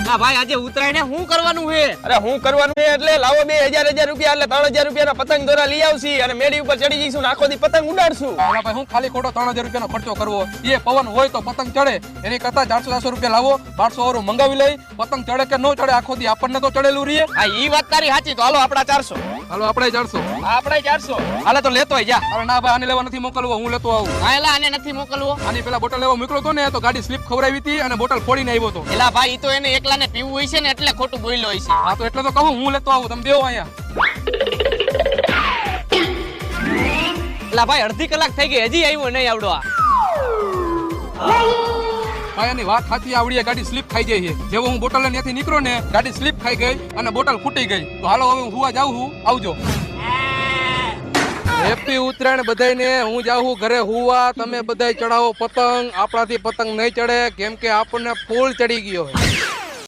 ના ભાઈ આજે ઉતરાયણ શું કરવાનું છે? અરે હું કરવાનું છે એટલે લાવો 2000 રૂપિયા એટલે 3000 રૂપિયાના પતંગ દોરા લઈ આવશી અને મેડી ઉપર ચડી જઈશું ને આખો દી પતંગ ઉડાડશું. ભાઈ હું ખાલી ખોટો 3000 રૂપિયાનો ખર્ચો કરવો? એ પવન હોય તો પતંગ ચડે, એની કરતા 400 રૂપિયા લાવો, 1200 વાળું મંગાવી લઈ, પતંગ ચડે કે ન ચડે આખો દી આપણને તો ચડેલું રહીએ. હા ઈ વાત તારી સાચી. તો હાલો આપડા 400. હાલો આપણે 400. આપણે 400. હાલે તો લેતો જા. અરે ના ભાઈ આને લેવા નથી મોકલવો, હું લેતો આવું. હા એલા આને નથી મોકલવો. આની પેલા બોટલ લેવા મોકલો તો ને તો ગાડી સ્લીપ ખવડાવી હતી અને બોટલ ફોડીને આવ્યો તો. એલા ભાઈ ઈ તો એને એકલાને પીવું હોય છે ને એટલે ખોટું બોલ્યો હોય છે. હા તો એટલે તો કહું હું લેતો આવું, તમે બેહો અહીંયા. એલા ભાઈ અડધી કલાક થઈ ગઈ હજી આવ્યો નહીં આવડો આ. ભાઈ એની વાત સાચી, આવડી ગાડી સ્લીપ ખાઈ જાય છે. જેવો હું બોટલ ત્યાંથી નીકળ્યો ને ગાડી સ્લીપ ખાઈ ગઈ અને બોટલ ફૂટી ગઈ. તો હાલો હવે હું હુવા જાઉં છું, આવજો. હેપી ઉત્તરાયણ બધાયને. હું જાઉં ઘરે હુવા, તમે બધાય ચડાવો પતંગ. આપણાથી પતંગ નહીં ચડે કેમ કે આપણને ફૂલ ચડી ગયો.